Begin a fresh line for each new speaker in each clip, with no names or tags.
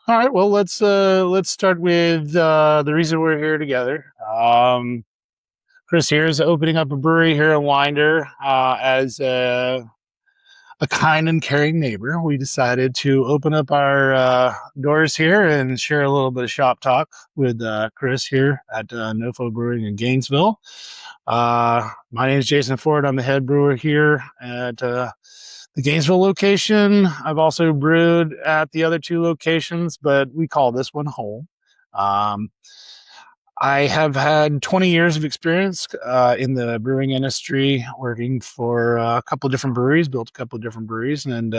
All right. Well, let's start with the reason we're here together. Chris here is opening up a brewery here in Winder. As a kind and caring neighbor, we decided to open up our doors here and share a little bit of shop talk with Chris here at Nofo Brewing in Gainesville. My name is Jason Ford. I'm the head brewer here at the Gainesville location. I've also brewed at the other two locations, but we call this one home. Um, I have had 20 years of experience in the brewing industry, working for a couple of different breweries, built a couple of different breweries. And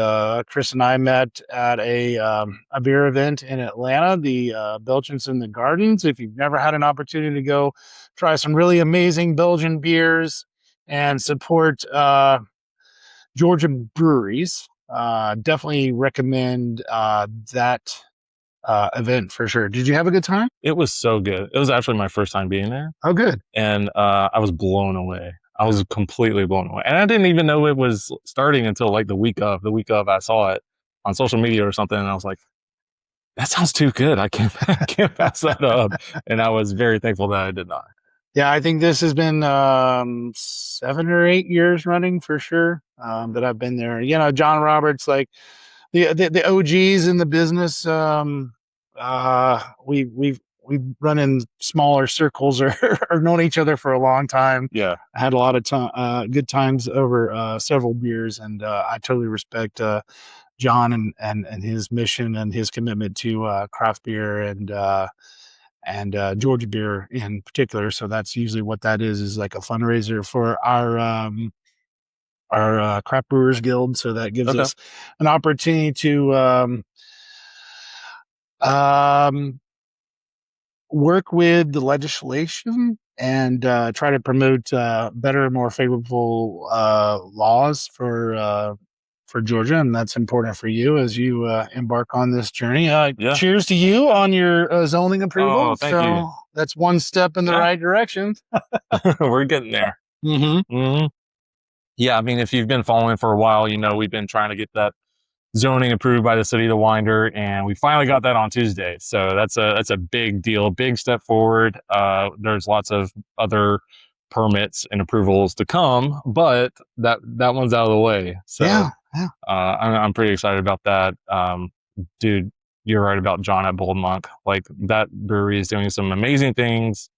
Chris and I met at a beer event in Atlanta, the Belgians in the Gardens. If you've never had an opportunity to go try some really amazing Belgian beers and support Georgia breweries, definitely recommend that event for sure. Did you have a good time?
It was so good. It was actually my first time being there,
Oh, good.
and I was blown away. I was completely blown away, and I didn't even know it was starting until like the week of. The week of, I saw it on social media or something, and I was like, "That sounds too good. I can't, I can't pass that up." And I was very thankful that I did not.
Yeah, I think this has been 7 or 8 years running for sure that I've been there. You know, John Roberts, like the OGs in the business. We've run in smaller circles or known each other for a long time.
Yeah,
I had a lot of good times over several beers, and I totally respect John and his mission and his commitment to craft beer and Georgia beer in particular. So that's usually what that is like a fundraiser for our craft brewers guild. So that gives
okay,
us an opportunity to um, work with the legislation and try to promote better, more favorable laws for Georgia, and that's important for you as you embark on this journey.
yeah.
Cheers to you on your zoning approval.
Oh, thank you.
That's one step in the
Yeah,
right direction.
we're getting there.
Mm-hmm.
Hmm. Yeah, I mean, if you've been following for a while, you know we've been trying to get that zoning approved by the city of the Winder, and we finally got that on Tuesday. So that's a big deal, big step forward. There's lots of other permits and approvals to come, but that one's out of the way. So
Yeah, yeah.
I'm pretty excited about that. Dude, you're right about John at Bold Monk. Like that brewery is doing some amazing things.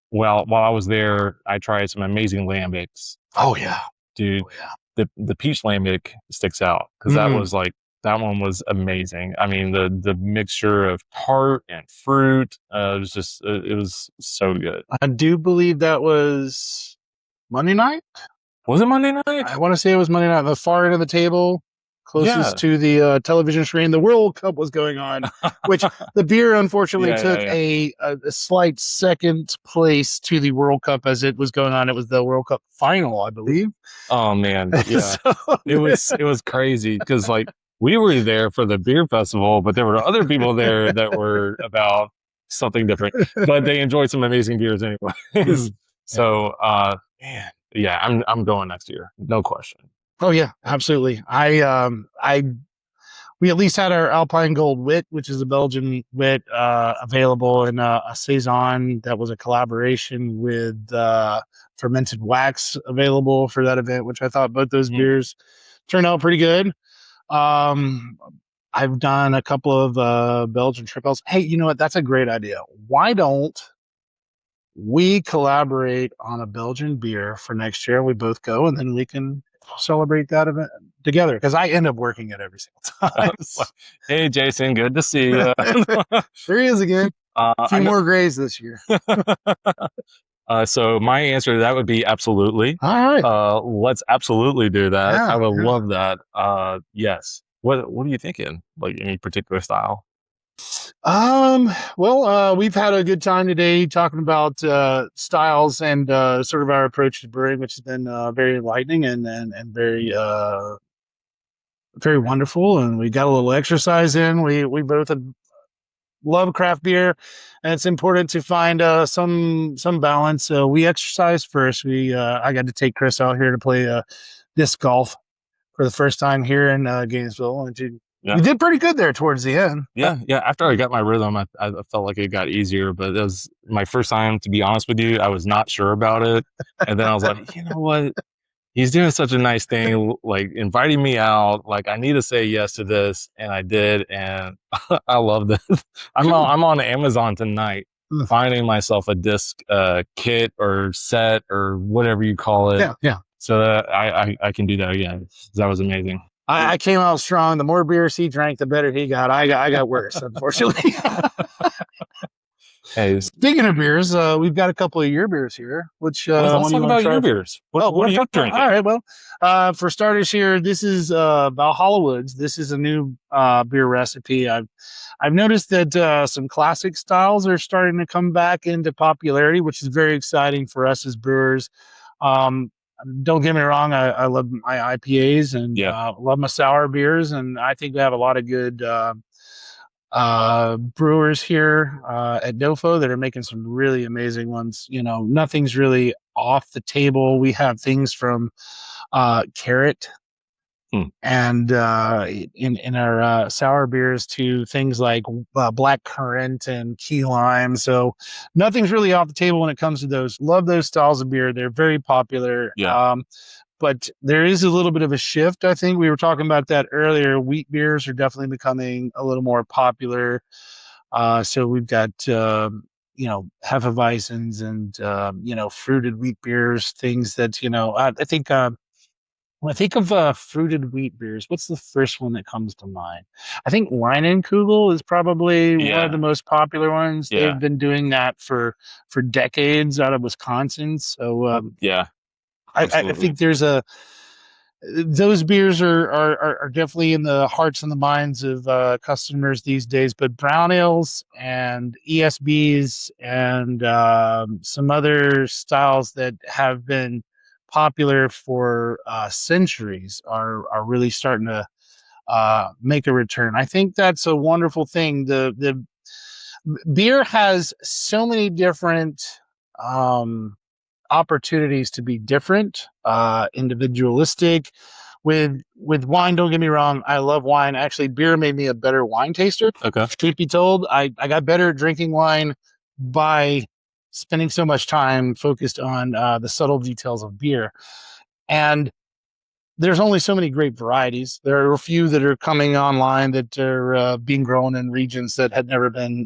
Well, while I was there, I tried some amazing lambics.
Oh yeah.
Dude,
Oh yeah.
the peach lambic sticks out because that one was amazing. I mean, the mixture of tart and fruit, it was just it was so good.
I do believe that was Monday night.
Was it Monday night?
I want to say it was Monday night. The far end of the table,
Yeah.
closest to the television screen. The World Cup was going on, which the beer unfortunately
Yeah,
took
yeah, yeah.
a slight second place to the World Cup as it was going on. It was the World Cup final, I believe.
Oh man, yeah.
So,
It was crazy because like we were there for the beer festival, but there were other people there that were about something different, but they enjoyed some amazing beers anyways. So man, yeah, I'm going next year, no question.
oh yeah, absolutely. We at least had our Alpine Gold Wit, which is a Belgian wit, available in a saison that was a collaboration with Fermented Wax available for that event, which I thought both those beers turned out pretty good. Um, I've done a couple of Belgian triples. Hey, you know what? That's a great idea. Why don't we collaborate on a Belgian beer for next year? We both go, and then we can celebrate that event together. Because I end up working it every single time.
Hey, Jason, good to see you.
There he is again. A few more grays this year.
So my answer to that would be absolutely.
All right.
Let's absolutely do that.
Yeah,
I would
yeah.
love that. Yes. What are you thinking? Like any particular style?
Well, we've had a good time today talking about styles and sort of our approach to brewing, which has been very enlightening and very very wonderful. And we got a little exercise in. We both love craft beer, and it's important to find some balance. So we exercise first. I got to take Chris out here to play disc golf for the first time here in Gainesville, and You did pretty good there towards the end.
Yeah. After I got my rhythm, I felt like it got easier, but it was my first time, to be honest with you. I was not sure about it. And then I was like, you know what? He's doing such a nice thing, like inviting me out. Like, I need to say yes to this. And I did. And I love this. I'm on Amazon tonight finding myself a disc kit or set or whatever you call it.
Yeah.
So that I can do that again. That was amazing.
I came out strong. The more beers he drank, the better he got. I got worse, unfortunately.
Hey,
speaking of beers, we've got a couple of your beers here. Which
let's talk about your beers. What are you drinking?
All right. Well, for starters, here this is Valhalla Woods. This is a new beer recipe. I've noticed that some classic styles are starting to come back into popularity, which is very exciting for us as brewers. Don't get me wrong, I love my IPAs and love my sour beers, and I think we have a lot of good brewers here at Nofo that are making some really amazing ones. You know, nothing's really off the table. We have things from carrot and in our sour beers to things like black currant and key lime. So nothing's really off the table when it comes to those. Love those styles of beer. They're very popular. But there is a little bit of a shift. I think we were talking about that earlier. Wheat beers are definitely becoming a little more popular. So we've got Hefeweizens and fruited wheat beers, things that I think. When I think of fruited wheat beers, what's the first one that comes to mind? I think Leinenkugel is probably one of the most popular ones. They've been doing that for decades out of Wisconsin. So I think there's those beers are definitely in the hearts and the minds of customers these days. But brown ales and ESBs and some other styles that have been popular for centuries are really starting to make a return. I think that's a wonderful thing. The beer has so many different opportunities to be different, individualistic. With wine, don't get me wrong, I love wine. Actually, beer made me a better wine taster.
Okay.
Truth be told, I got better at drinking wine by spending so much time focused on the subtle details of beer. And there's only so many great varieties. There are a few that are coming online that are being grown in regions that had never been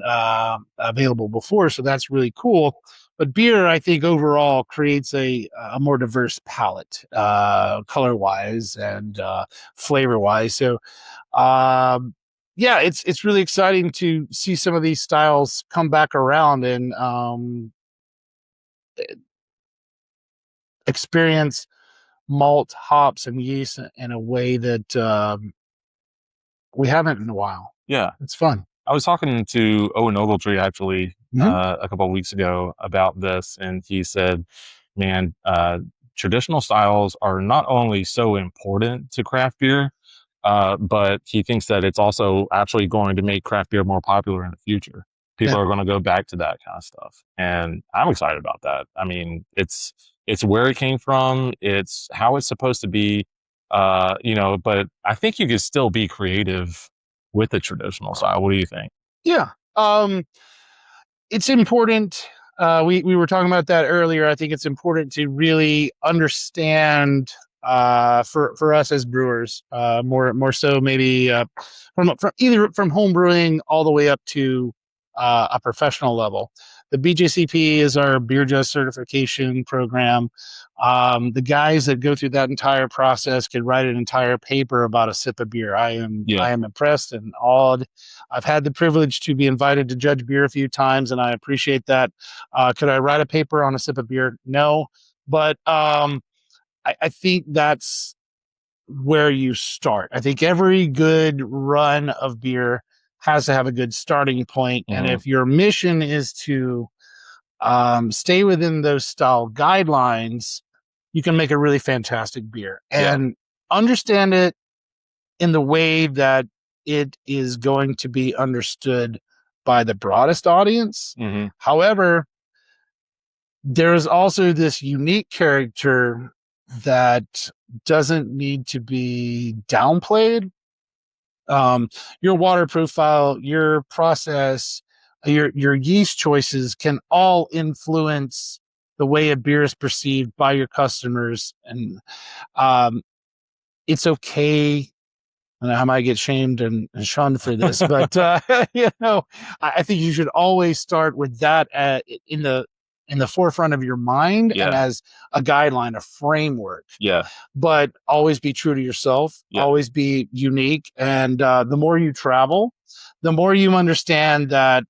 available before. So that's really cool. But beer, I think, overall creates a more diverse palette, color-wise and flavor-wise. So, it's really exciting to see some of these styles come back around and experience malt, hops, and yeast in a way that we haven't in a while.
Yeah,
it's fun.
I was talking to Owen Ogletree actually a couple of weeks ago about this, and he said, "Man, traditional styles are not only so important to craft beer, but he thinks that it's also actually going to make craft beer more popular in the future. People are going to go back to that kind of stuff, and I'm excited about that. I mean, it's where it came from, it's how it's supposed to be, but I think you could still be creative with the traditional style. What do you think?
Yeah. It's important. We were talking about that earlier. I think it's important to really understand for us as brewers, more so maybe from either from home brewing all the way up to a professional level. The BJCP is our beer judge certification program. The guys that go through that entire process could write an entire paper about a sip of beer. I am impressed and awed. I've had the privilege to be invited to judge beer a few times, and I appreciate that. Could I write a paper on a sip of beer? No, but I think that's where you start. I think every good run of beer has to have a good starting point. And if your mission is to stay within those style guidelines, you can make a really fantastic beer and understand it in the way that it is going to be understood by the broadest audience. However, there is also this unique character that doesn't need to be downplayed. Your water profile, your process, your yeast choices can all influence the way a beer is perceived by your customers. And um, it's okay. And I might get shamed and shunned for this, but I think you should always start with that in the forefront of your mind and
Yeah.
as a guideline, a framework.
Yeah.
But always be true to yourself.
Yeah.
Always be unique, and the more you travel, the more you understand that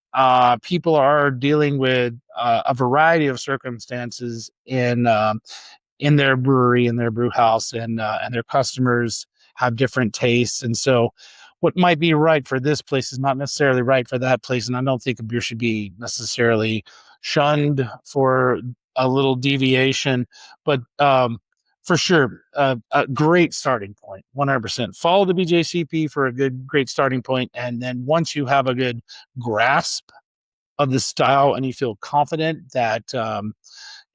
people are dealing with a variety of circumstances in their brewery, in their brew house, and their customers have different tastes. And so what might be right for this place is not necessarily right for that place. And I don't think a beer should be necessarily shunned for a little deviation, but for sure, a great starting point, 100%. Follow the BJCP for a great starting point. And then once you have a good grasp of the style and you feel confident that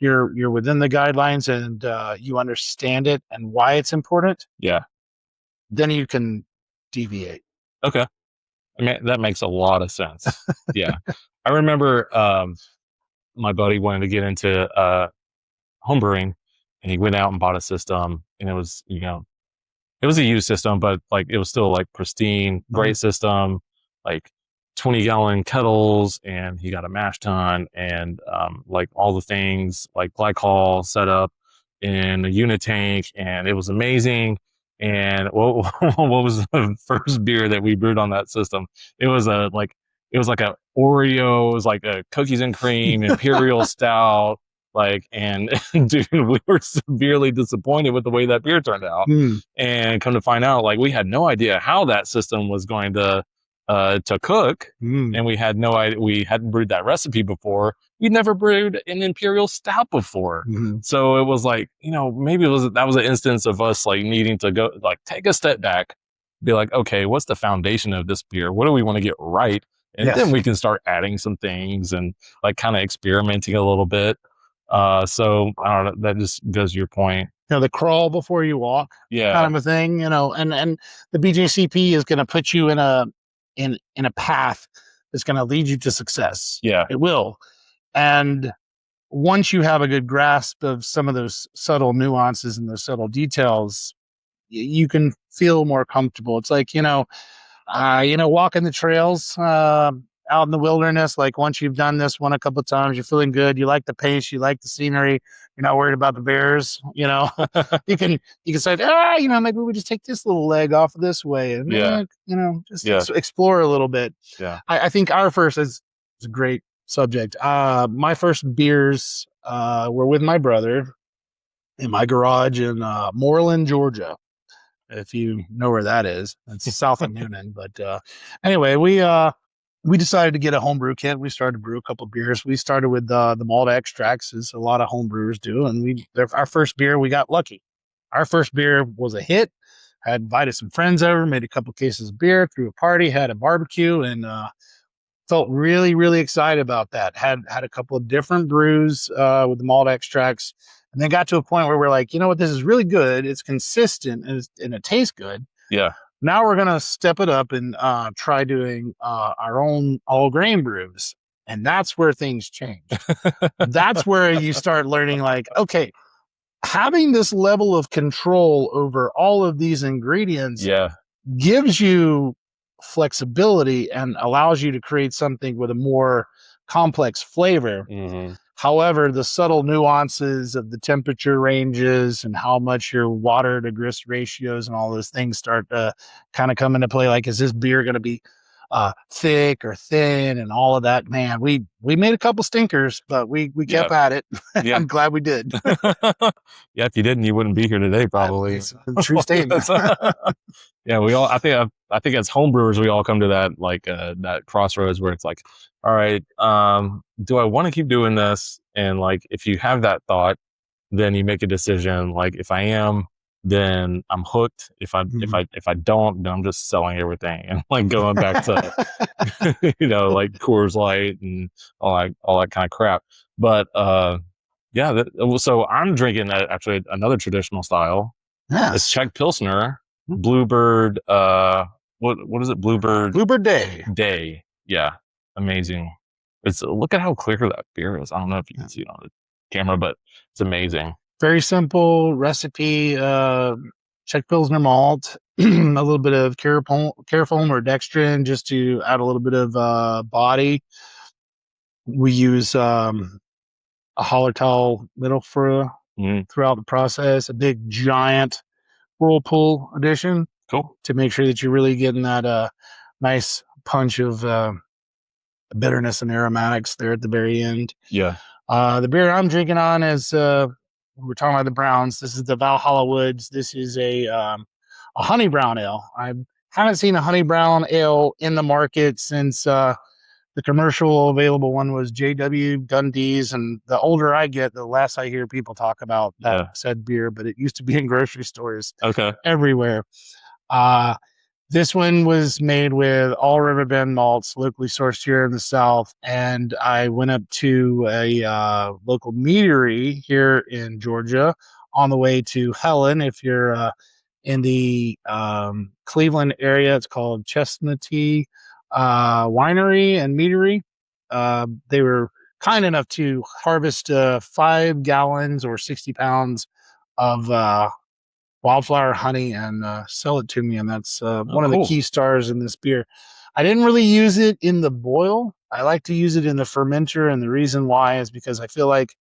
you're within the guidelines and you understand it and why it's important,
Yeah.
then you can deviate.
Okay. I mean, that makes a lot of sense. Yeah. I remember my buddy wanted to get into homebrewing, and he went out and bought a system, and it was, it was a used system, but like it was still like pristine, great system, like 20-gallon kettles, and he got a mash tun and like all the things like glycol set up in a unit tank, and it was amazing. And what was the first beer that we brewed on that system? It was it was like a Oreo, it was like a cookies and cream imperial stout. Like, and dude, we were severely disappointed with the way that beer turned out. And come to find out, like, we had no idea how that system was going to cook. And we had no idea, we hadn't brewed that recipe before. We'd never brewed an imperial stout before. So it was like, maybe that was an instance of us like needing to go, like, take a step back, be like, okay, what's the foundation of this beer? What do we want to get right? And then we can start adding some things and like kind of experimenting a little bit. So I don't know, that just goes to your point.
The crawl before you walk, kind of a thing, and the BJCP is going to put you in a path that's going to lead you to success.
Yeah.
It will. And once you have a good grasp of some of those subtle nuances and those subtle details, you can feel more comfortable. It's like, walking the trails out in the wilderness. Like once you've done this a couple of times, you're feeling good. You like the pace, you like the scenery. You're not worried about the bears. You can say, maybe we just take this little leg off of this way, and just explore a little bit.
Yeah,
I think our first is a great subject. My first beers were with my brother in my garage in Moreland, Georgia. If you know where that is, it's south of Noonan. But anyway, we decided to get a homebrew kit. We started to brew a couple of beers. We started with the malt extracts, as a lot of homebrewers do. And our first beer, we got lucky. Our first beer was a hit. Had invited some friends over, made a couple cases of beer, threw a party, had a barbecue, and felt really, really excited about that. Had a couple of different brews with the malt extracts, and then got to a point where we're like, you know what, this is really good. It's consistent and it tastes good.
Yeah.
Now we're gonna step it up and try doing our own all grain brews, and that's where things change. That's where you start learning, like, okay, having this level of control over all of these ingredients gives you flexibility and allows you to create something with a more complex flavor. However, the subtle nuances of the temperature ranges and how much your water to grist ratios and all those things start to kind of come into play. Like, is this beer going to be thick or thin and all of that? Man, we made a couple stinkers, but we kept at it. I'm glad we did.
Yeah, if you didn't, you wouldn't be here today, probably.
True statement.
Yeah, we all. I think as homebrewers, we all come to that that crossroads where it's like, all right, do I want to keep doing this? And like, if you have that thought, then you make a decision. Like, if I am, then I'm hooked. If I don't, then I'm just selling everything and like going back to like Coors Light and all that kind of crap. But so I'm drinking actually another traditional style. It's Czech Pilsner, Bluebird what is it? Bluebird
Bluebird Day.
Day. Yeah, amazing. It's look at how clear that beer is. I don't know if you can see it on the camera, but it's amazing.
Very simple recipe. Czech Pilsner malt, a little bit of carafoam or dextrin just to add a little bit of body. We use a Hallertau middle throughout the process, a big giant whirlpool addition.
Cool.
To make sure that you're really getting that nice punch of bitterness and aromatics there at the very end.
Yeah.
The beer I'm drinking on is we're talking about the browns. This is the Valhalla Woods. This is a honey brown ale. I haven't seen a honey brown ale in the market since the commercial available one was JW Dundee's. And the older I get, the less I hear people talk about that said beer. But it used to be in grocery stores everywhere. This one was made with all Riverbend malts, locally sourced here in the South. And I went up to a local meadery here in Georgia on the way to Helen. If you're in the Cleveland area, it's called Chestnutty Winery and Meadery. They were kind enough to harvest 5 gallons or 60 pounds of wildflower honey and sell it to me, and that's one of the key stars in this beer. I didn't really use it in the boil. I like to use it in the fermenter, and the reason why is because I feel like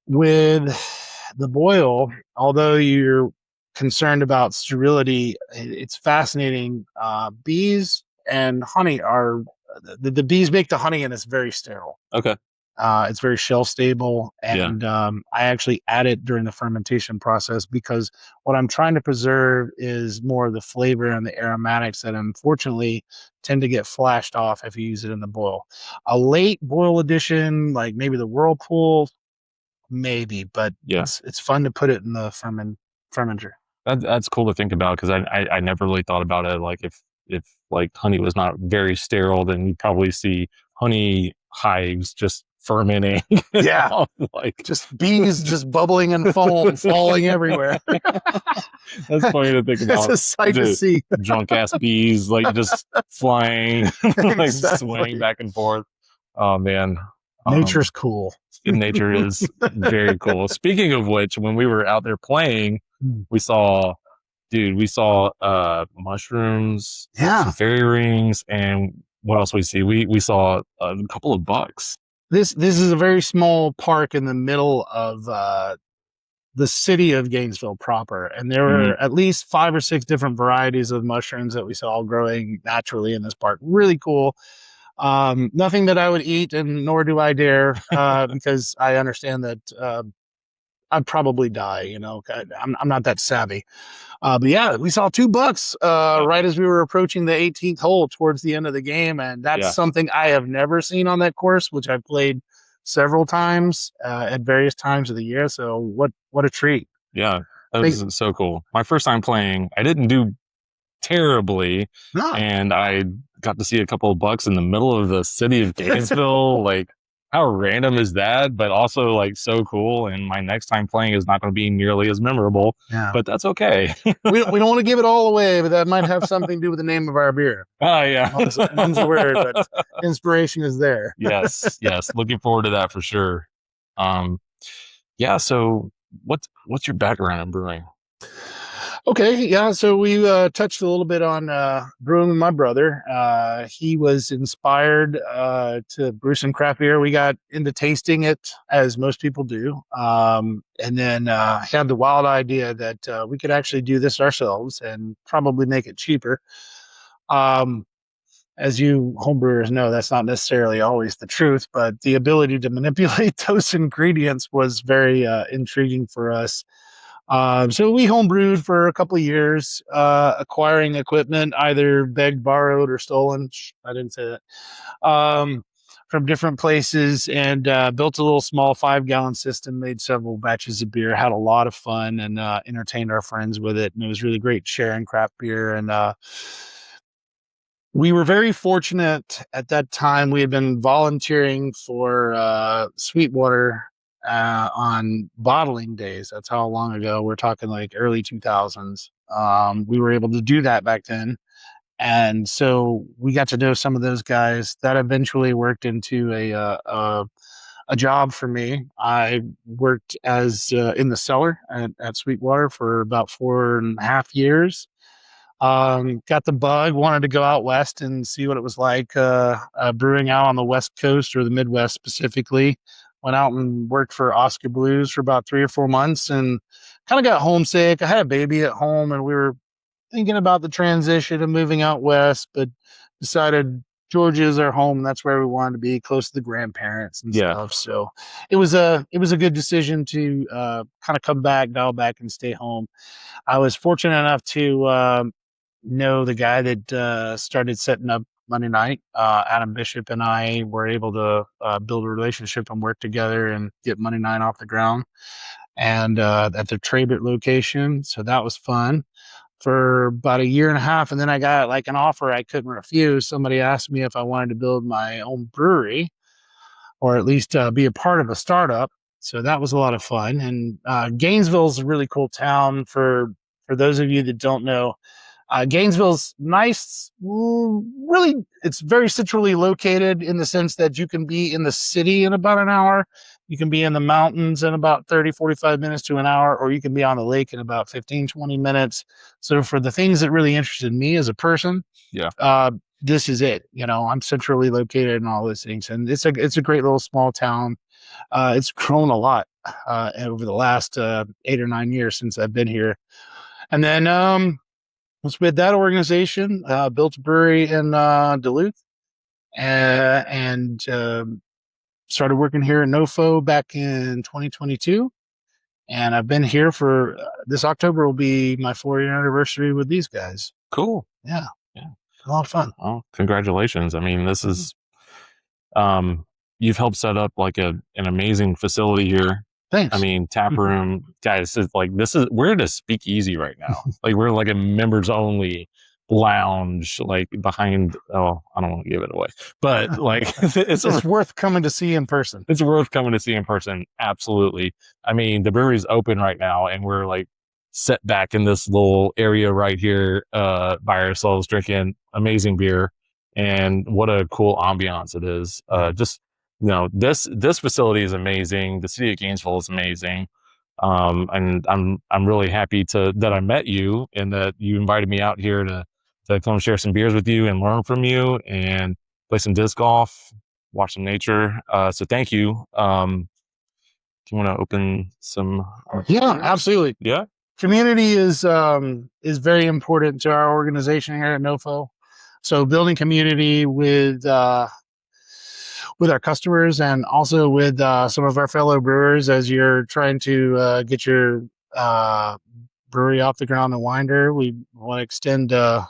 with the boil, although you're concerned about sterility, it's fascinating. Bees and honey are the bees make the honey, and it's very sterile. It's very shelf stable, and I actually add it during the fermentation process because what I'm trying to preserve is more of the flavor and the aromatics that unfortunately tend to get flashed off if you use it in the boil. A late boil addition, like maybe the Whirlpool, maybe, but it's fun to put it in the fermenter.
That's cool to think about because I never really thought about it. Like if like honey was not very sterile, then you'd probably see honey hives just fermenting.
Like just bees just bubbling and foam falling everywhere.
That's funny to think about.
It's a sight to see.
Drunk ass bees like just flying, like swaying back and forth. Oh man.
Nature's cool.
Nature is very cool. Speaking of which, when we were out there playing, we saw mushrooms, some fairy rings, and what else we see? We saw a couple of bucks.
This is a very small park in the middle of the city of Gainesville proper, and there were at least 5 or 6 different varieties of mushrooms that we saw growing naturally in this park. Really cool. Nothing that I would eat, and nor do I dare, because I understand that I'd probably die. You know, I'm not that savvy. But yeah, we saw 2 bucks right as we were approaching the 18th hole towards the end of the game, and that's something I have never seen on that course, which I've played several times at various times of the year. So what a treat!
Yeah, that was so cool. My first time playing, I didn't do terribly, and I got to see a couple of bucks in the middle of the city of Gainesville. Like, how random is that? But also like so cool. And my next time playing is not going to be nearly as memorable. But that's okay.
we don't want to give it all away, but that might have something to do with the name of our beer.
Oh yeah,
one's a word, but inspiration is there.
yes. Looking forward to that for sure. Yeah. So what's your background in brewing?
Okay, yeah, so we touched a little bit on brewing with my brother. He was inspired to brew some craft beer. We got into tasting it, as most people do, and then had the wild idea that we could actually do this ourselves and probably make it cheaper. As you homebrewers know, that's not necessarily always the truth, but the ability to manipulate those ingredients was very intriguing for us. So we homebrewed for a couple of years, acquiring equipment, either begged, borrowed, or stolen. I didn't say that. From different places, and built a little small 5-gallon system, made several batches of beer, had a lot of fun, and entertained our friends with it. And it was really great sharing craft beer. And we were very fortunate at that time. We had been volunteering for Sweetwater on bottling days. That's how long ago. We're talking like early 2000s. We were able to do that back then, And so we got to know some of those guys. That eventually worked into a job for me. I worked as in the cellar at Sweetwater for about 4.5 years. Got the bug, wanted to go out west and see what it was like brewing out on the West Coast or the Midwest specifically. Went out and worked for Oscar Blues for about 3 or 4 months and kind of got homesick. I had a baby at home and we were thinking about the transition of moving out west, but decided Georgia is our home. And that's where we wanted to be, close to the grandparents and
Yeah.
stuff. So it was a good decision to kind of come back, dial back, and stay home. I was fortunate enough to know the guy that started setting up Monday night. Adam Bishop and I were able to build a relationship and work together and get Monday night off the ground and at the Trabert location. So that was fun for about a year and a half. And then I got like an offer I couldn't refuse. Somebody asked me if I wanted to build my own brewery or at least be a part of a startup. So that was a lot of fun. And Gainesville is a really cool town for those of you that don't know. Gainesville's nice, really, it's very centrally located in the sense that you can be in the city in about an hour. You can be in the mountains in about 30, 45 minutes to an hour, or you can be on the lake in about 15, 20 minutes. So for the things that really interested me as a person,
Yeah.
this is it. I'm centrally located and all those things. And it's a great little small town. It's grown a lot over the last 8 or 9 years since I've been here. And then was with that organization, built a brewery in Duluth, and started working here at Nofo back in 2022. And I've been here for this October will be my 4-year anniversary with these guys.
Cool.
Yeah.
Yeah.
A lot of fun.
Well, congratulations. I mean, this is, you've helped set up like an amazing facility here.
Thanks.
I mean, tap room, guys. It's like we're at a speakeasy right now. Like we're like a members only lounge, like behind. Oh, I don't want to give it away, but like
it's worth coming to see in person.
It's worth coming to see in person. Absolutely. I mean, the brewery's open right now, and we're like set back in this little area right here by ourselves, drinking amazing beer, and what a cool ambiance it is. Just this facility is amazing. The city of Gainesville is amazing. And I'm really happy that I met you and that you invited me out here to come share some beers with you and learn from you and play some disc golf, watch some nature. So thank you. Do you want to open some?
Yeah, absolutely.
Yeah.
Community is very important to our organization here at Nofo. So building community with our customers and also with some of our fellow brewers as you're trying to get your brewery off the ground in Winder. We want to extend our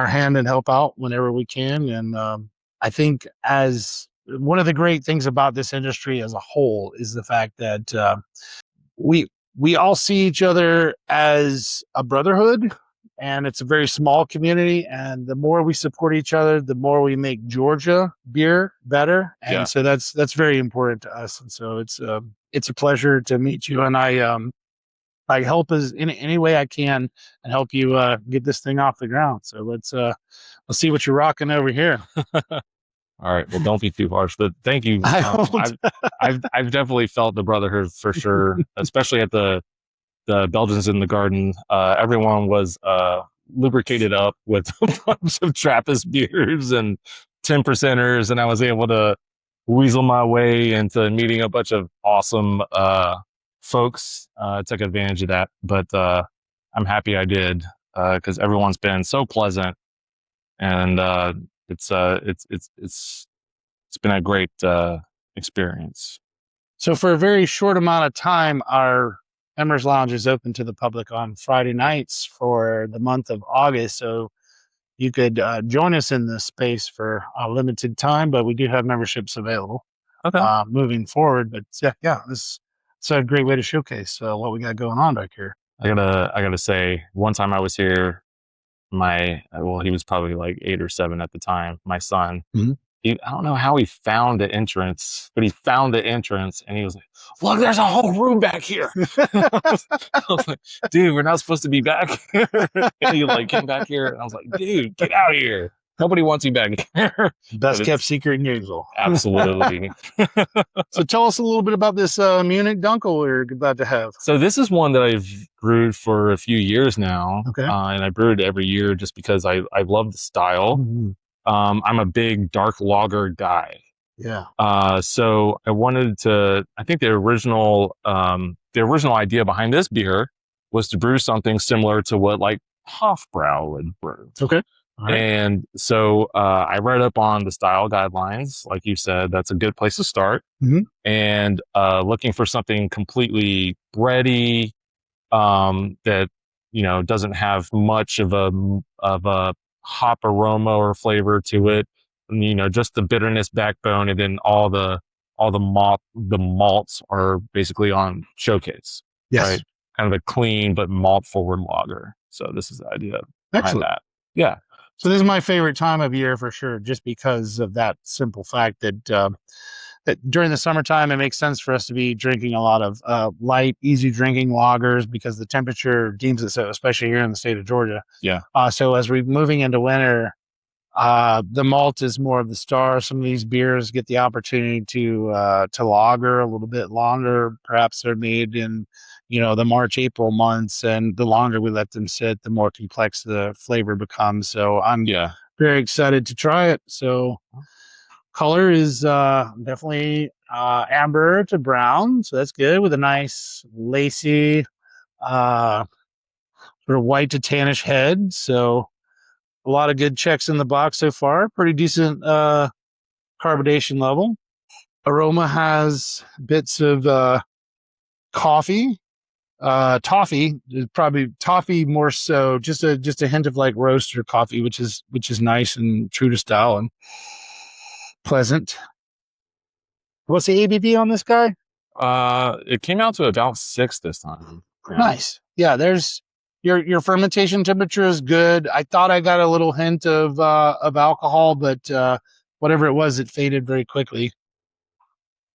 hand and help out whenever we can. And I think as one of the great things about this industry as a whole is the fact that we all see each other as a brotherhood, and it's a very small community. And the more we support each other, the more we make Georgia beer better. And so that's very important to us. And so it's a pleasure to meet you. And I help as in any way I can and help you get this thing off the ground. So let's see what you're rocking over here.
All right. Well, don't be too harsh, but thank you. I've definitely felt the brotherhood for sure, especially at the Belgians in the Garden. Everyone was lubricated up with a bunch of Trappist beers and 10%ers, and I was able to weasel my way into meeting a bunch of awesome folks. Took advantage of that, but I'm happy I did because everyone's been so pleasant, and it's been a great experience.
So for a very short amount of time, our Members Lounge is open to the public on Friday nights for the month of August. So you could join us in this space for a limited time, but we do have memberships available moving forward. But yeah, it's a great way to showcase what we got going on back here.
I gotta say, one time I was here, he was probably like 8 or 7 at the time, my son, I don't know how he found the entrance, but he found the entrance and he was like, look, there's a whole room back here. I was like, dude, we're not supposed to be back here. And he like came back here and I was like, dude, get out of here. Nobody wants you back here.
Best kept secret in Gainesville.
Absolutely.
So tell us a little bit about this Munich Dunkel we're about to have.
So this is one that I've brewed for a few years now.
Okay.
And I brewed it every year just because I love the style.
Mm-hmm.
I'm a big dark lager guy.
Yeah.
So I wanted to, I think the original idea behind this beer was to brew something similar to what like Hofbrau would brew.
Okay. All right.
And so I read up on the style guidelines. Like you said, that's a good place to start.
Mm-hmm.
And looking for something completely bready, that, doesn't have much of a hop aroma or flavor to it. And, just the bitterness backbone, and then all the malts are basically on showcase.
Yes.
Right? Kind of a clean but malt forward lager. So this is the idea behind that. Yeah.
So this is my favorite time of year for sure, just because of that simple fact that that during the summertime it makes sense for us to be drinking a lot of light, easy drinking lagers because the temperature deems it so, especially here in the state of Georgia.
Yeah.
So as we're moving into winter, the malt is more of the star. Some of these beers get the opportunity to lager a little bit longer. Perhaps they're made in, the March, April months, and the longer we let them sit, the more complex the flavor becomes. So I'm very excited to try it. So color is definitely amber to brown. So that's good, with a nice lacy sort of white to tannish head. So a lot of good checks in the box so far. Pretty decent carbonation level. Aroma has bits of coffee. Toffee is probably toffee more so. Just a hint of like roast or coffee, which is nice and true to style and pleasant. What's the ABV on this guy?
It came out to about 6 this time.
Yeah. Nice. Yeah, there's your fermentation temperature is good. I thought I got a little hint of alcohol, but whatever it was, it faded very quickly.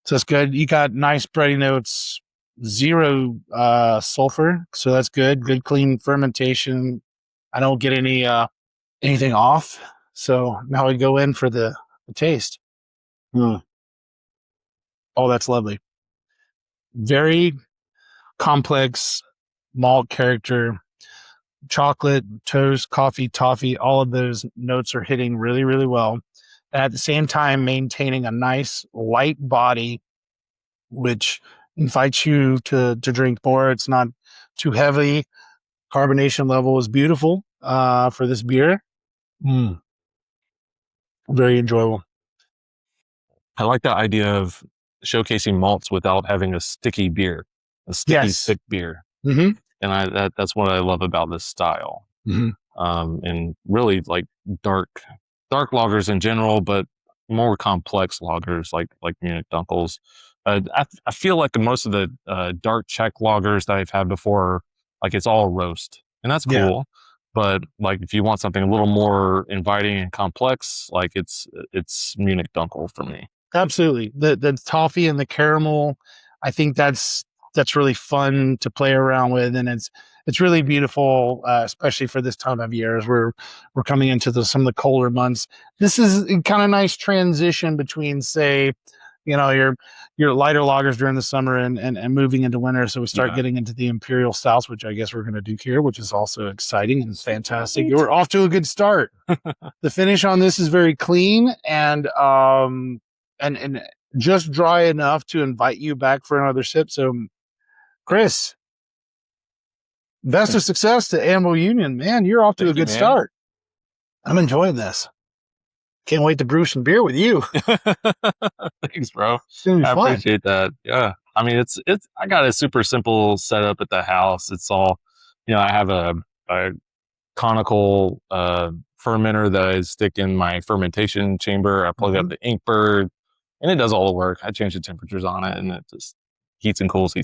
So it's good. You got nice bready notes, 0 sulfur, so that's good. Good clean fermentation. I don't get anything off. So now we go in for the taste. Oh, that's lovely. Very complex malt character. Chocolate, toast, coffee, toffee, all of those notes are hitting really, really well. And at the same time, maintaining a nice light body, which invites you to drink more. It's not too heavy. Carbonation level is beautiful for this beer. Very enjoyable.
I like the idea of showcasing malts without having a sticky beer, thick beer.
Mm-hmm.
And that's what I love about this style.
Mm-hmm.
And really like dark lagers in general, but more complex lagers like Munich Dunkels. I feel like most of the dark Czech lagers that I've had before, like it's all roast, and that's cool. Yeah. But like if you want something a little more inviting and complex, like it's Munich Dunkel for me.
Absolutely, the toffee and the caramel, I think that's really fun to play around with, and it's really beautiful, especially for this time of year as we're coming into some of the colder months. This is a kind of nice transition between, say, your lighter lagers during the summer and moving into winter. So we start getting into the imperial styles, which I guess we're going to do here, which is also exciting and fantastic. You're off to a good start. The finish on this is very clean and just dry enough to invite you back for another sip. So, Chris, best of success to Ammo Union. Man, you're off to a good start. I'm enjoying this. Can't wait to brew some beer with you.
Thanks, bro. I appreciate that. Yeah. I mean, I got a super simple setup at the house. It's all, I have a conical fermenter that I stick in my fermentation chamber. I plug up the Inkbird, and it does all the work. I change the temperatures on it, and it just heats and cools.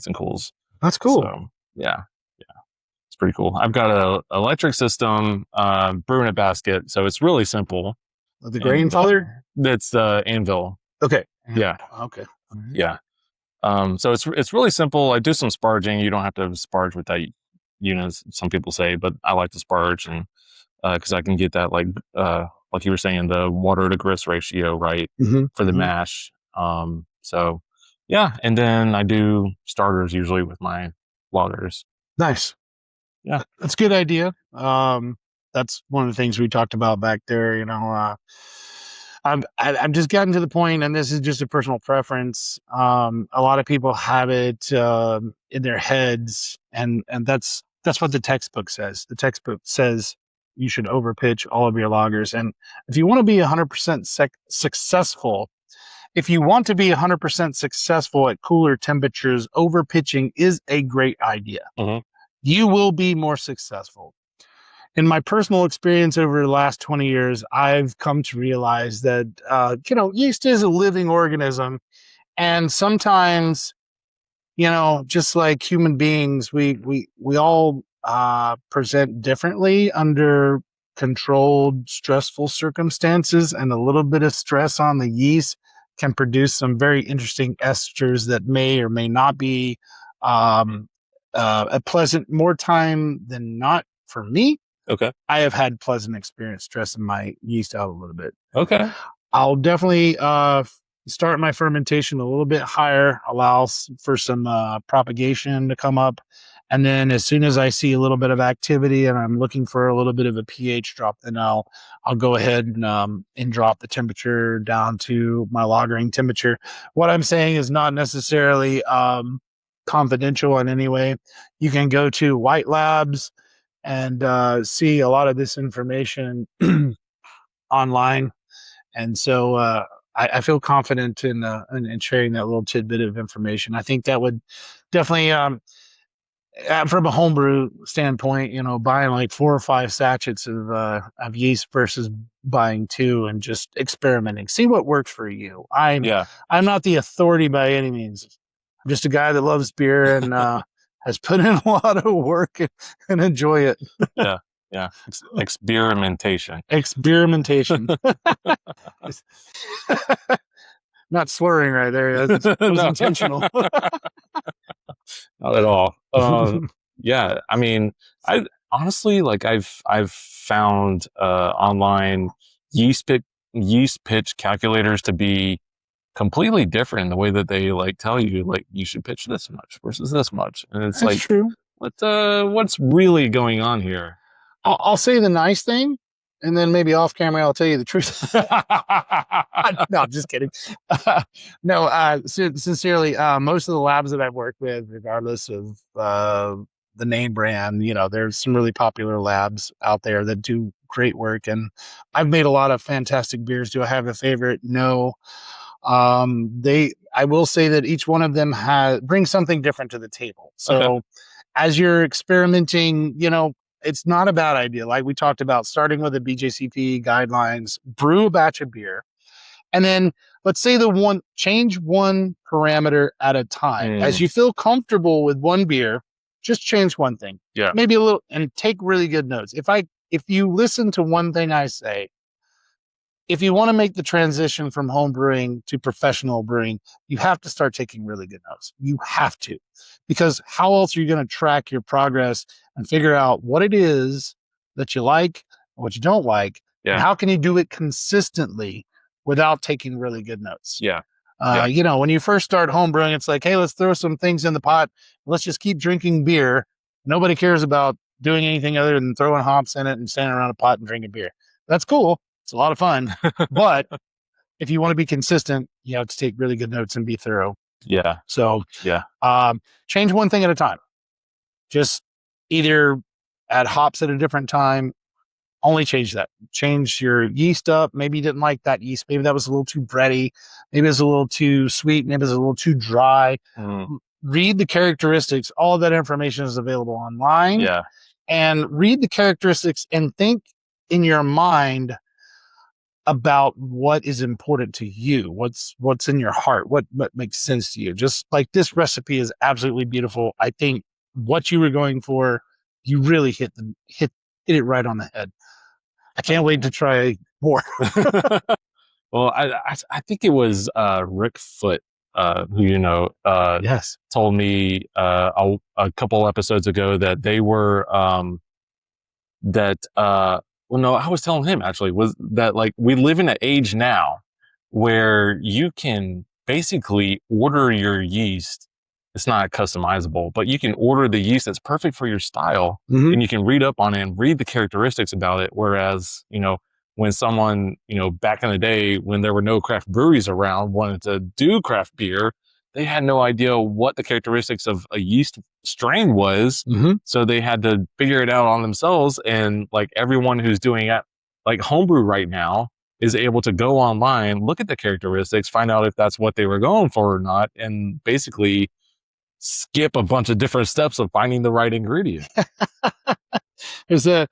That's cool.
So, yeah. It's pretty cool. I've got a electric system, brewing a basket, so it's really simple.
The Grandfather?
It's Anvil.
Okay.
Yeah.
Okay. All right.
Yeah. So it's really simple. I do some sparging. You don't have to sparge with that, some people say, but I like to sparge, and because I can get that like you were saying, the water to grist ratio right for the mash. So yeah, and then I do starters usually with my lagers.
Nice.
Yeah,
That's a good idea. That's one of the things we talked about back there. I'm just getting to the point, and this is just a personal preference. A lot of people have it in their heads, and that's what the textbook says. The textbook says you should overpitch all of your lagers, and if you want to be 100% successful, if you want to be 100% successful at cooler temperatures, overpitching is a great idea. You will be more successful. In my personal experience over the last 20 years, I've come to realize that, yeast is a living organism. And sometimes, just like human beings, we all present differently under controlled, stressful circumstances, and a little bit of stress on the yeast can produce some very interesting esters that may or may not be a pleasant, more time than not for me.
Okay.
I have had pleasant experience stressing my yeast out a little bit.
Okay.
I'll definitely start my fermentation a little bit higher, allow for some propagation to come up. And then as soon as I see a little bit of activity and I'm looking for a little bit of a pH drop, then I'll go ahead and drop the temperature down to my lagering temperature. What I'm saying is not necessarily confidential in any way. You can go to White Labs and see a lot of this information online. And so I feel confident in sharing that little tidbit of information. I think that would definitely, from a homebrew standpoint, buying like 4 or 5 sachets of yeast versus buying 2 and just experimenting, see what works for you. I'm not the authority by any means. I'm just a guy that loves beer and has put in a lot of work and enjoy it.
Yeah. Experimentation.
Not slurring right there. That was intentional.
Not at all. Yeah. I mean, I honestly, I've found online yeast pitch calculators to be completely different in the way that they tell you you should pitch this much versus this much, and it's
That's true.
What's really going on here?
I'll say the nice thing, and then maybe off camera I'll tell you the truth. No, I'm just kidding. No, sincerely, most of the labs that I've worked with, regardless of the name brand, there's some really popular labs out there that do great work, and I've made a lot of fantastic beers. Do I have a favorite? No. I will say that each one of them brings something different to the table. So as you're experimenting, it's not a bad idea. Like we talked about, starting with the BJCP guidelines, brew a batch of beer. And then let's say change one parameter at a time. As you feel comfortable with one beer, just change one thing.
Yeah.
Maybe a little, and take really good notes. If you listen to one thing I say, if you want to make the transition from home brewing to professional brewing, you have to start taking really good notes. You have to, because how else are you going to track your progress and figure out what it is that you like and what you don't like?
Yeah.
And how can you do it consistently without taking really good notes?
Yeah.
When you first start home brewing, it's like, hey, let's throw some things in the pot. Let's just keep drinking beer. Nobody cares about doing anything other than throwing hops in it and standing around a pot and drinking beer. That's cool. It's a lot of fun. But if you want to be consistent, you have to take really good notes and be thorough.
Yeah.
So
yeah.
Change one thing at a time. Just either add hops at a different time. Only change that. Change your yeast up. Maybe you didn't like that yeast. Maybe that was a little too bready. Maybe it was a little too sweet. Maybe it was a little too dry. Read the characteristics. All of that information is available online.
Yeah.
And read the characteristics and think in your mind about what is important to you, what's in your heart, what makes sense to you. Just like this recipe is absolutely beautiful. I think what you were going for, you really hit it right on the head. I can't wait to try more.
Well, I think it was Rick Foote, who
Yes.
told me a couple episodes ago that they were that well no, I was telling him actually was that like we live in an age now where you can basically order your yeast. It's not customizable, but you can order the yeast that's perfect for your style,
Mm-hmm.
and you can read up on it and read the characteristics about it. Whereas, when someone, back in the day when there were no craft breweries around wanted to do craft beer, they had no idea what the characteristics of a yeast strain was.
Mm-hmm.
So they had to figure it out on themselves. And like everyone who's doing it, like homebrew right now, is able to go online, look at the characteristics, find out if that's what they were going for or not, and basically skip a bunch of different steps of finding the right ingredient.
There's a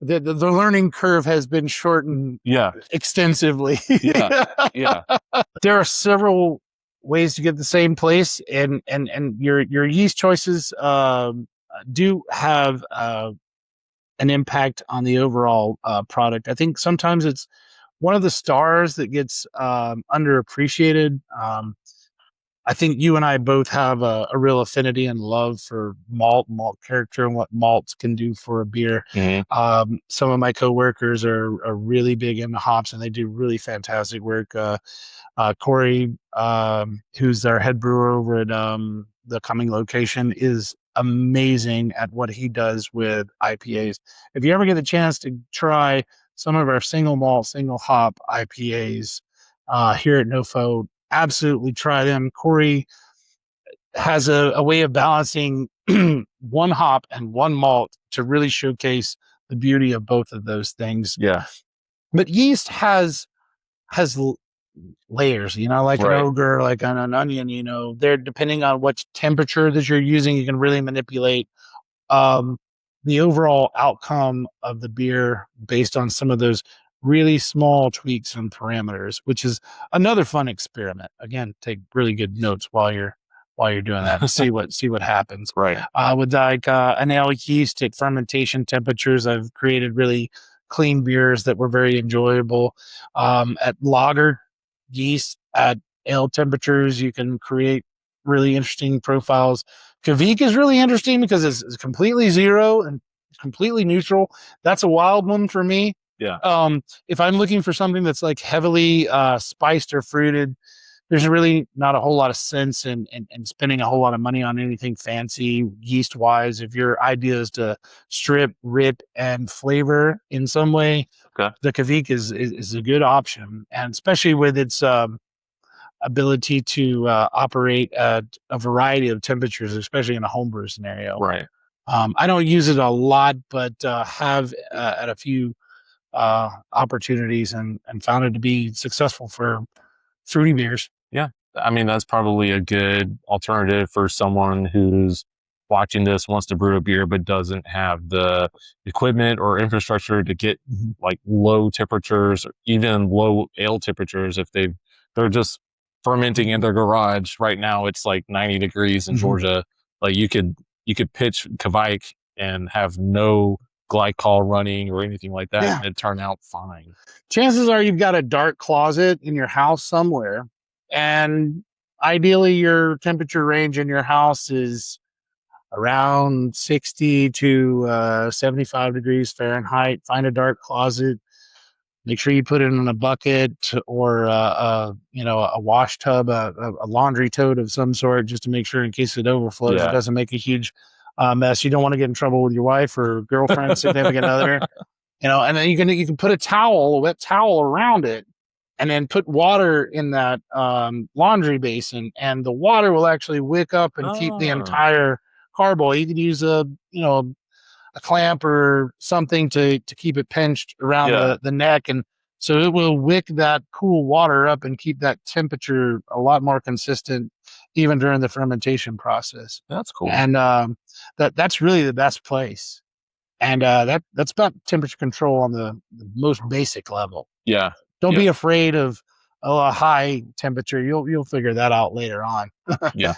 the learning curve has been shortened
Yeah.
extensively.
Yeah. Yeah.
There are several ways to get the same place, and your yeast choices do have an impact on the overall product. I think sometimes it's one of the stars that gets underappreciated. I think you and I both have a real affinity and love for malt character, and what malts can do for a beer.
Mm-hmm.
Some of my coworkers are really big into hops, and they do really fantastic work. Corey, who's our head brewer over at the Cumming location, is amazing at what he does with IPAs. If you ever get the chance to try some of our single malt, single hop IPAs here at Nofo, absolutely try them. Corey has a way of balancing one hop and one malt to really showcase the beauty of both of those things.
Yeah.
But yeast has layers, like an
Right.
ogre, like on an onion, they're depending on what temperature that you're using, you can really manipulate um, the overall outcome of the beer based on some of those really small tweaks and parameters, which is another fun experiment. Again, take really good notes while you're doing that and see what happens.
Right.
With like an ale yeast at fermentation temperatures, I've created really clean beers that were very enjoyable. At lager yeast at ale temperatures, you can create really interesting profiles. Kavik is really interesting because it's completely zero and completely neutral. That's a wild one for me.
Yeah.
If I'm looking for something that's like heavily spiced or fruited, there's really not a whole lot of sense in spending a whole lot of money on anything fancy yeast wise. If your idea is to strip, rip, and flavor in some way,
Okay.
the Kavik is a good option, and especially with its ability to operate at a variety of temperatures, especially in a homebrew scenario.
Right.
I don't use it a lot, but have at a few opportunities and found it to be successful for fruity beers.
Yeah. I mean, that's probably a good alternative for someone who's watching this, wants to brew a beer, but doesn't have the equipment or infrastructure to get like low temperatures or even low ale temperatures. If they're just fermenting in their garage right now, it's like 90 degrees in Georgia. Like you could pitch Kavik and have no glycol running or anything like that, and it'd turn out fine.
Chances are you've got a dark closet in your house somewhere, and ideally your temperature range in your house is around 60 to 75 degrees Fahrenheit. Find a dark closet. Make sure you put it in a bucket or a wash tub, a laundry tote of some sort, just to make sure in case it overflows, it doesn't make a huge mess. You don't want to get in trouble with your wife or girlfriend, significant other. And then you can put a wet towel around it, and then put water in that laundry basin, and the water will actually wick up and keep the entire carboy. You could use a clamp or something to keep it pinched around the neck, and so it will wick that cool water up and keep that temperature a lot more consistent even during the fermentation process.
That's cool.
And that's really the best place. And that's about temperature control on the most basic level.
Yeah.
Don't be afraid of a high temperature. You'll figure that out later on.
Yeah.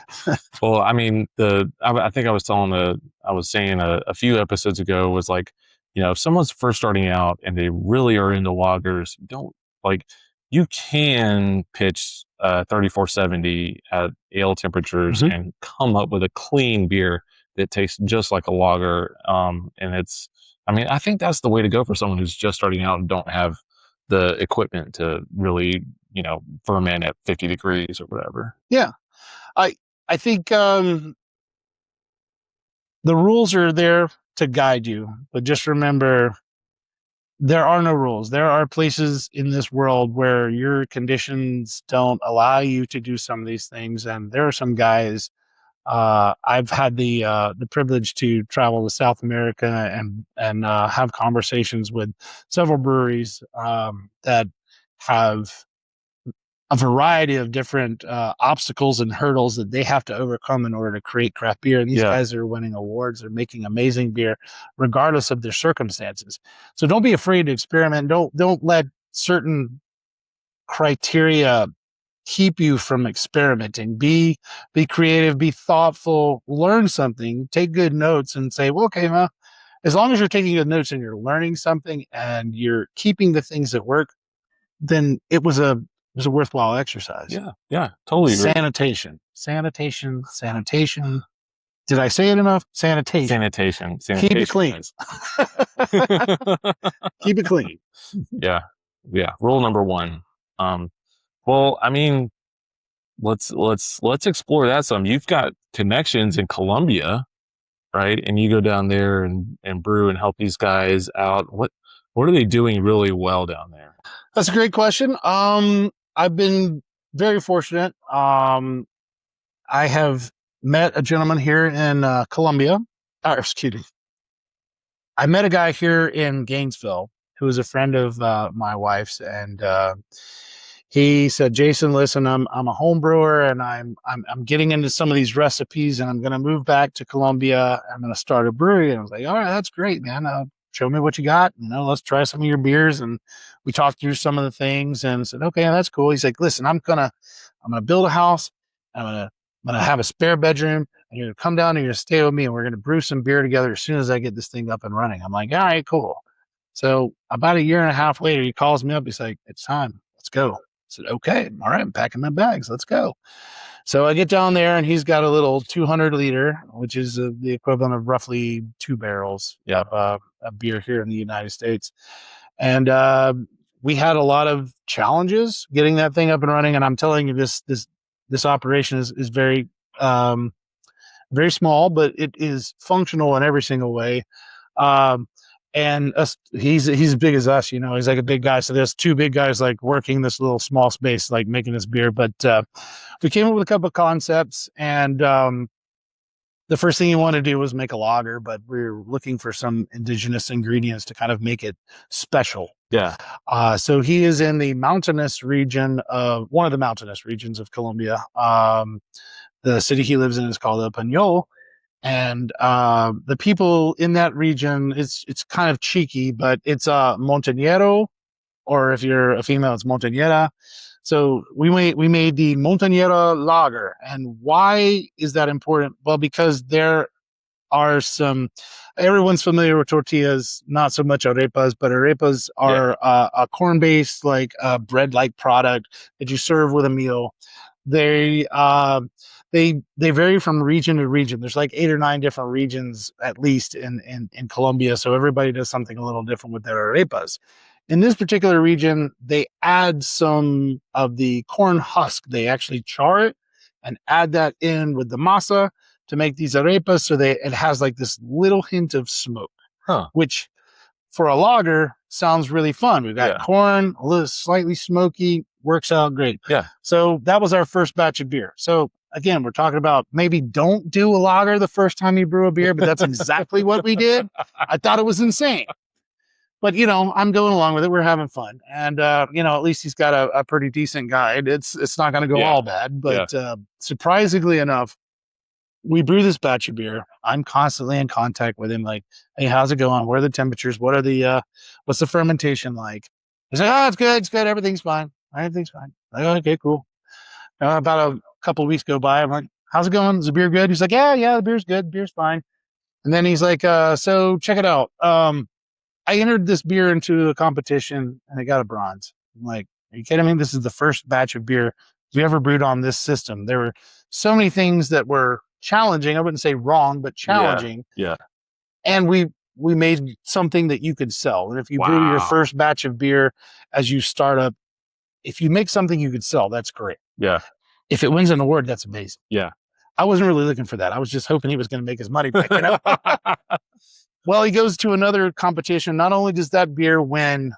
Well, I mean, I think I was saying a few episodes ago was like, if someone's first starting out and they really are into lagers, don't like you can pitch 3470 at ale temperatures
Mhm.
and come up with a clean beer that tastes just like a lager. And it's, I mean, I think that's the way to go for someone who's just starting out and don't have the equipment to really, ferment at 50 degrees or whatever.
Yeah. I I think the rules are there to guide you, but just remember there are no rules. There are places in this world where your conditions don't allow you to do some of these things, and there are some guys. I've had the privilege to travel to South America and have conversations with several breweries that have a variety of different obstacles and hurdles that they have to overcome in order to create craft beer. And these
Yeah.
guys are winning awards. They're making amazing beer, regardless of their circumstances. So don't be afraid to experiment. Don't let certain criteria keep you from experimenting. Be creative. Be thoughtful. Learn something. Take good notes and say, well, okay, well, as long as you're taking good notes and you're learning something and you're keeping the things that work, then it was a worthwhile exercise.
Yeah. Yeah. Totally agree.
Sanitation. Did I say it enough? Sanitation.
Sanitation.
Keep it clean. Keep it clean.
Yeah. Yeah. Rule number one. Well, I mean, let's explore that some. You've got connections in Colombia, right? And you go down there and brew and help these guys out. What are they doing really well down there?
That's a great question. I've been very fortunate. I have met a gentleman here in Colombia. Excuse me. I met a guy here in Gainesville who is a friend of my wife's, and he said, "Jason, listen, I'm a home brewer, and I'm getting into some of these recipes, and I'm going to move back to Colombia. I'm going to start a brewery." And I was like, "All right, that's great, man. Show me what you got. Let's try some of your beers." And we talked through some of the things, and said, "Okay, that's cool." He's like, "Listen, I'm gonna build a house. I'm gonna have a spare bedroom, and you're gonna come down and you're gonna stay with me, and we're gonna brew some beer together as soon as I get this thing up and running." I'm like, "All right, cool." So about a year and a half later, he calls me up. He's like, "It's time. Let's go." I said, "Okay, all right, I'm packing my bags. Let's go." So I get down there, and he's got a little 200 liter, which is the equivalent of roughly 2 barrels of beer here in the United States. And we had a lot of challenges getting that thing up and running. And I'm telling you, this operation is very very small, but it is functional in every single way. Um, and he's as big as us, he's like a big guy. So there's two big guys like working this little small space, like making this beer. But we came up with a couple of concepts, and the first thing you want to do was make a lager, but we were looking for some indigenous ingredients to kind of make it special.
Yeah.
So he is in the mountainous region of one of the mountainous regions of Colombia. The city he lives in is called El Peñol, and the people in that region, it's kind of cheeky, but it's montañero, or if you're a female, it's montañera. So we made the montañera lager, and why is that important? Well, because there are some. Everyone's familiar with tortillas, not so much arepas, but arepas are a corn-based, like bread-like product that you serve with a meal. They they vary from region to region. There's like 8 or 9 different regions at least in Colombia, so everybody does something a little different with their arepas. In this particular region, they add some of the corn husk. They actually char it and add that in with the masa to make these arepas, so it has like this little hint of smoke, which for a lager sounds really fun. We've got corn, a little slightly smoky, works out great.
Yeah.
So that was our first batch of beer. So again, we're talking about maybe don't do a lager the first time you brew a beer, but that's exactly what we did. I thought it was insane. But I'm going along with it. We're having fun, and at least he's got a pretty decent guide. It's not going to go all bad, but surprisingly enough, we brew this batch of beer. I'm constantly in contact with him, like, "Hey, how's it going? What are the temperatures? What's the fermentation like?" He's like, "Oh, it's good. Everything's fine. Everything's fine." Like, "Okay, cool." About a couple of weeks go by. I'm like, "How's it going? Is the beer good?" He's like, "Yeah, the beer's good. Beer's fine." And then he's like, "So check it out. I entered this beer into a competition and it got a bronze." I'm like, Are you kidding me? This is the first batch of beer we ever brewed on this system. There were so many things that were challenging. I wouldn't say wrong, but challenging.
Yeah.
And we made something that you could sell. And if you brew your
Wow.
first batch of beer as you start up, if you make something you could sell, that's great.
Yeah.
If it wins an award, that's amazing.
Yeah.
I wasn't really looking for that. I was just hoping he was going to make his money back. You know? Well, he goes to another competition. Not only does that beer win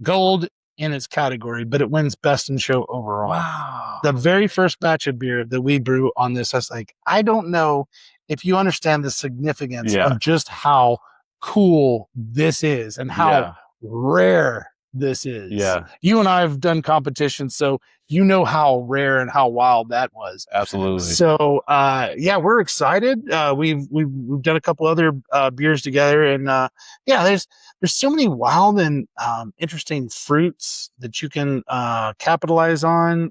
gold in its category, but it wins best in show overall.
Wow.
The very first batch of beer that we brew on this, I was like, I don't know if you understand the significance of just how cool this is and how rare this is.
Yeah.
You and I have done competitions, so you know how rare and how wild that was.
Absolutely.
So yeah, we're excited. We've done a couple other beers together, and yeah, there's so many wild and interesting fruits that you can capitalize on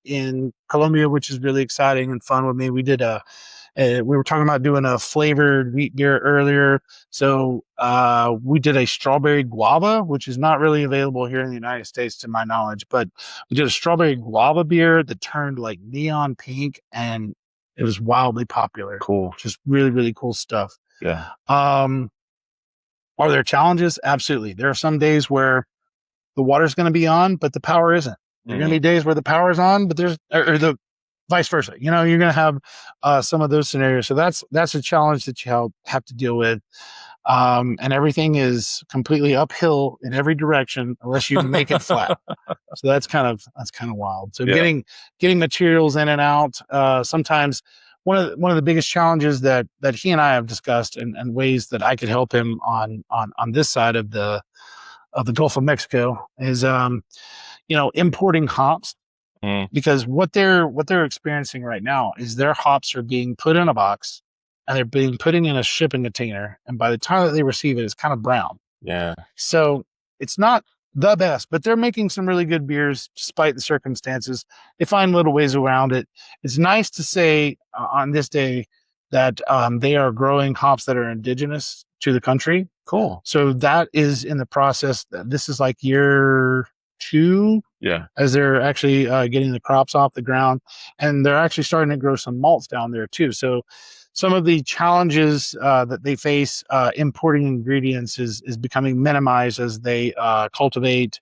in Colombia, which is really exciting and fun with me. We did we were talking about doing a flavored wheat beer earlier. So we did a strawberry guava, which is not really available here in the United States to my knowledge, but we did a strawberry guava beer that turned like neon pink, and it was wildly popular.
Cool.
Just really, really cool stuff.
Yeah.
Are there challenges? Absolutely. There are some days where the water's going to be on, but the power isn't. There are going to be days where the power's on, but there's, or the vice versa. You know, you're going to have some of those scenarios. So that's a challenge that you have to deal with. And everything is completely uphill in every direction unless you make it flat. So that's kind of wild. So getting materials in and out, sometimes one of the biggest challenges that he and I have discussed, and ways that I could help him on this side of the Gulf of Mexico is, importing hops, because what they're experiencing right now is their hops are being put in a box and they're being put in a shipping container. And by the time that they receive it, it's kind of brown.
Yeah.
So it's not the best, but they're making some really good beers despite the circumstances. They find little ways around it. It's nice to say on this day that they are growing hops that are indigenous to the country.
Cool.
So that is in the process. This is like year 2.
Yeah.
As they're actually getting the crops off the ground, and they're actually starting to grow some malts down there too. So some of the challenges that they face importing ingredients is becoming minimized as they cultivate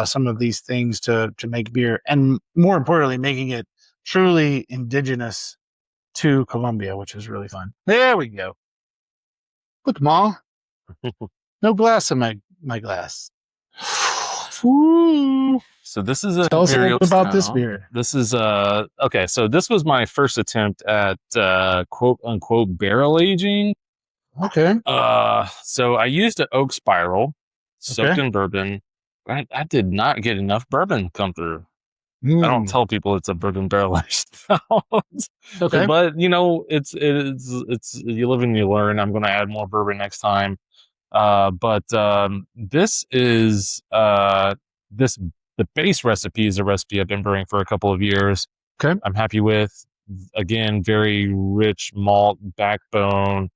some of these things to make beer, and more importantly, making it truly indigenous to Colombia, which is really fun. There we go. Look, Ma, no glass in my glass. Ooh.
So this is
Tell us a little bit about this beer.
This is okay. So this was my first attempt at quote unquote barrel aging.
Okay.
So I used an oak spiral soaked in bourbon. I did not get enough bourbon come through. I don't tell people it's a bourbon barrel aged stout.
Okay.
But it's you live and you learn. I'm going to add more bourbon next time. But this is the base recipe is a recipe I've been brewing for a couple of years.
Okay.
I'm happy with. Again, very rich malt backbone.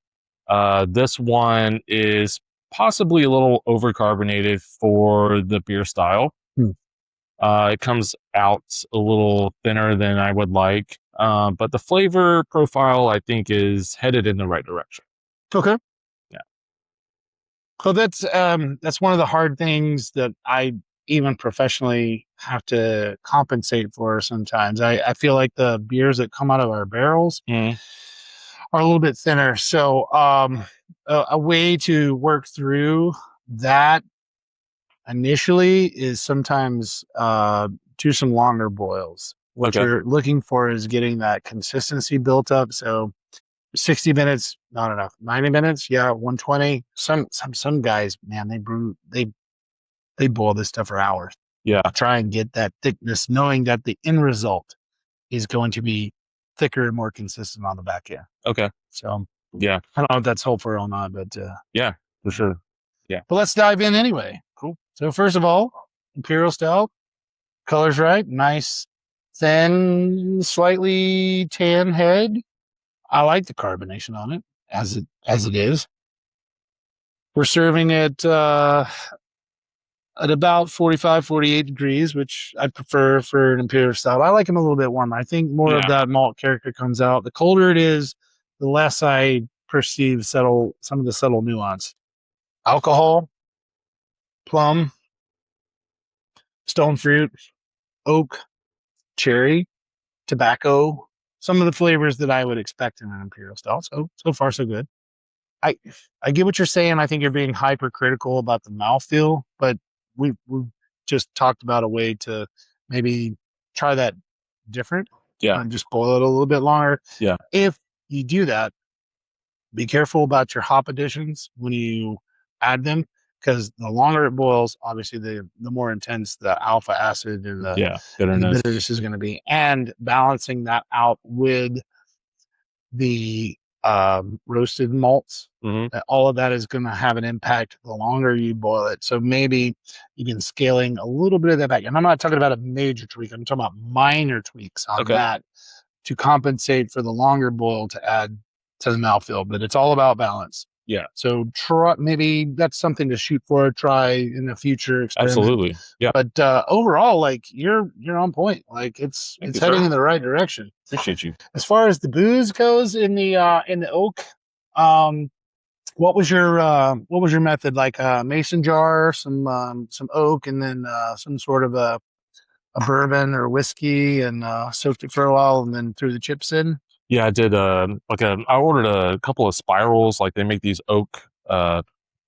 This one is possibly a little overcarbonated for the beer style. It comes out a little thinner than I would like. But the flavor profile, I think, is headed in the right direction.
Okay.
Yeah.
So that's one of the hard things that I even professionally have to compensate for sometimes. I feel like the beers that come out of our barrels are a little bit thinner. So a way to work through that initially is sometimes do some longer boils. What you're looking for is getting that consistency built up. So 60 minutes, not enough. 90 minutes, yeah, 120. Some guys, man, they boil this stuff for hours.
Yeah.
Try and get that thickness, knowing that the end result is going to be thicker and more consistent on the back end.
Okay.
So
yeah,
I don't know if that's helpful or not, but
yeah, for sure. Yeah.
But let's dive in anyway.
Cool.
So first of all, Imperial Stout, color's right, nice, thin, slightly tan head. I like the carbonation on it as it is. We're serving it at about 45, 48 degrees, which I prefer for an imperial stout. I like them a little bit warmer. I think more of that malt character comes out. The colder it is, the less I perceive some of the subtle nuance. Alcohol, plum, stone fruit, oak, cherry, tobacco, some of the flavors that I would expect in an imperial stout. So far so good. I get what you're saying. I think you're being hypercritical about the mouthfeel, but we've just talked about a way to maybe try that different.
Yeah.
And just boil it a little bit longer.
Yeah.
If you do that, be careful about your hop additions when you add them, because the longer it boils, obviously the more intense the alpha acid and the bitterness is going to be, and balancing that out with the roasted malts. All of that is going to have an impact the longer you boil it. So maybe you can scaling a little bit of that back. And I'm not talking about a major tweak. I'm talking about minor tweaks on that to compensate for the longer boil to add to the mouthfeel. But it's all about balance.
Yeah.
So maybe that's something to shoot for. Try in the future experiment.
Absolutely. Yeah.
But overall, like you're on point. Like it's heading in the right direction.
Appreciate you.
As far as the booze goes in the oak, what was your method? Like a mason jar, some oak, and then some sort of a bourbon or whiskey, and soaked it for a while, and then threw the chips in.
Yeah, I did. I ordered a couple of spirals. Like they make these oak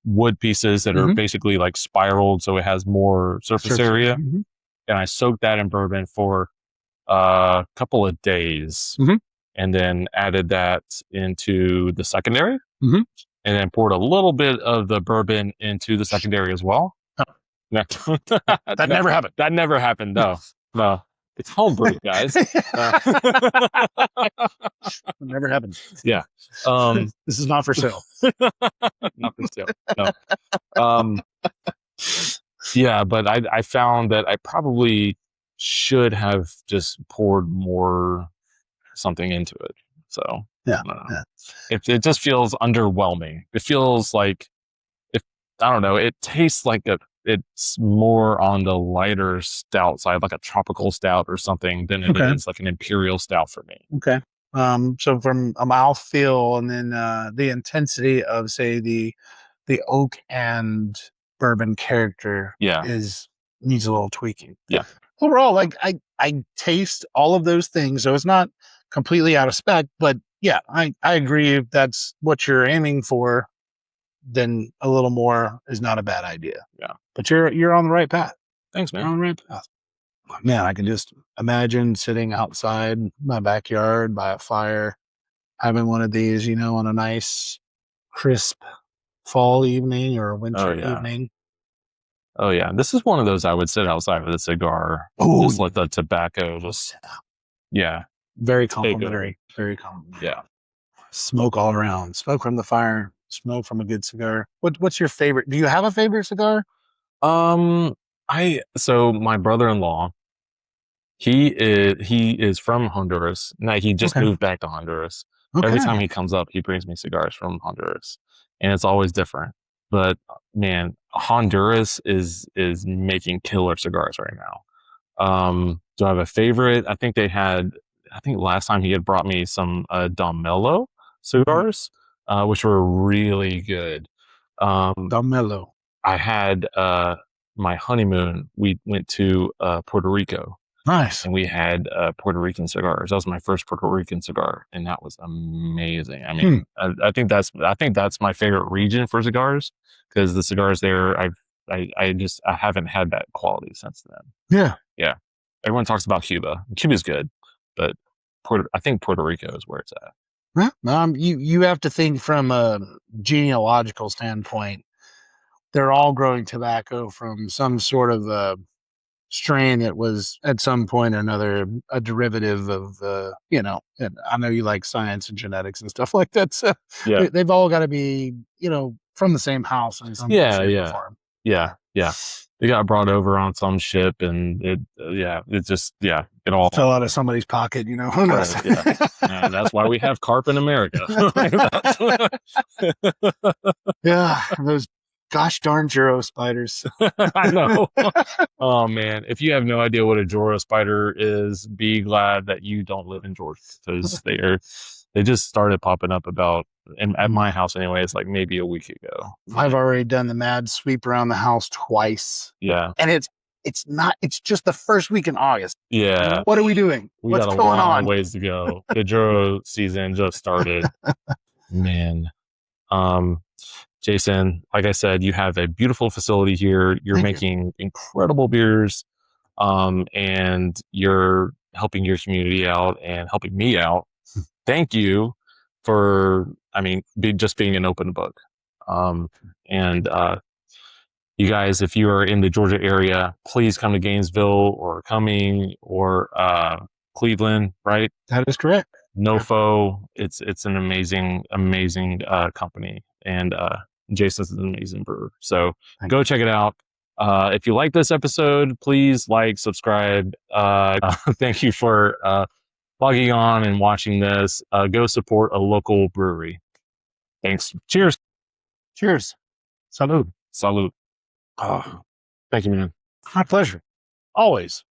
wood pieces that are basically like spiraled, so it has more surface area. And I soaked that in bourbon for a couple of days, and then added that into the secondary, and then poured a little bit of the bourbon into the secondary as well.
That never happened.
That never happened. No. It's homebrew, guys.
Never happened.
Yeah.
This is not for sale.
Not for sale. No. Yeah, but I found that I probably should have just poured more something into it. So
yeah.
It just feels underwhelming. It feels like I don't know. It tastes like it's more on the lighter stout side, like a tropical stout or something, than it is like an imperial stout for me.
Okay. So from a mouthfeel, and then the intensity of, say, the oak and bourbon character needs a little tweaking.
Yeah.
Overall, like I taste all of those things, so it's not completely out of spec, but yeah, I agree. If that's what you're aiming for, then a little more is not a bad idea.
Yeah.
But you're on the right path.
Thanks, man.
You're on the right path. Man, I can just imagine sitting outside my backyard by a fire, having one of these, on a nice, crisp fall evening or a winter evening.
Oh, yeah. This is one of those I would sit outside with a cigar. Just let the tobacco just,
Very complimentary. Very complimentary.
Yeah.
Smoke all around. Smoke from the fire. Smoke from a good cigar. What's your favorite? Do you have a favorite cigar?
So my brother-in-law, he is from Honduras. Now he just moved back to Honduras. Every time he comes up, he brings me cigars from Honduras, and it's always different. But man, Honduras is making killer cigars right now. Do I have a favorite? I think last time he had brought me some Don Melo cigars, which were really good.
Don Melo.
I had my honeymoon. We went to Puerto Rico.
Nice.
And we had Puerto Rican cigars. That was my first Puerto Rican cigar, and that was amazing. I mean, I think that's my favorite region for cigars, because the cigars there, I haven't had that quality since then. Yeah. Everyone talks about Cuba. Cuba's good, but I think Puerto Rico is where it's at.
You have to think from a genealogical standpoint. They're all growing tobacco from some sort of strain that was at some point or another a derivative of and I know you like science and genetics and stuff like that, so they've all got to be from the same house in some shape or form.
They got brought over on some ship, and it all
fell out of somebody's pocket. Who knows?
And that's why we have carp in America.
Yeah, those Gosh darn Juro spiders.
I know. Oh man, if you have no idea what a Joro spider is, be glad that you don't live in Georgia, because they just started popping up about, and at my house anyway, it's like maybe a week ago.
I've already done the mad sweep around the house twice.
Yeah.
And it's just the first week in August.
Yeah.
What are we doing? What's
got a
going
long
on?
ways to go. The Joro season just started. Man. Jason, like I said, you have a beautiful facility here. You're
Thank
making incredible beers, and you're helping your community out and helping me out. Thank you for, just being an open book. And you guys, if you are in the Georgia area, please come to Gainesville or Cumming or Cleveland, right?
That is correct.
Nofo, it's an amazing company, and Jason's an amazing brewer. So go check it out. If you like this episode, please like, subscribe. Thank you for logging on and watching this. Go support a local brewery. Thanks. Cheers.
Cheers. Salud.
Salute. Oh, thank you, man.
My pleasure. Always.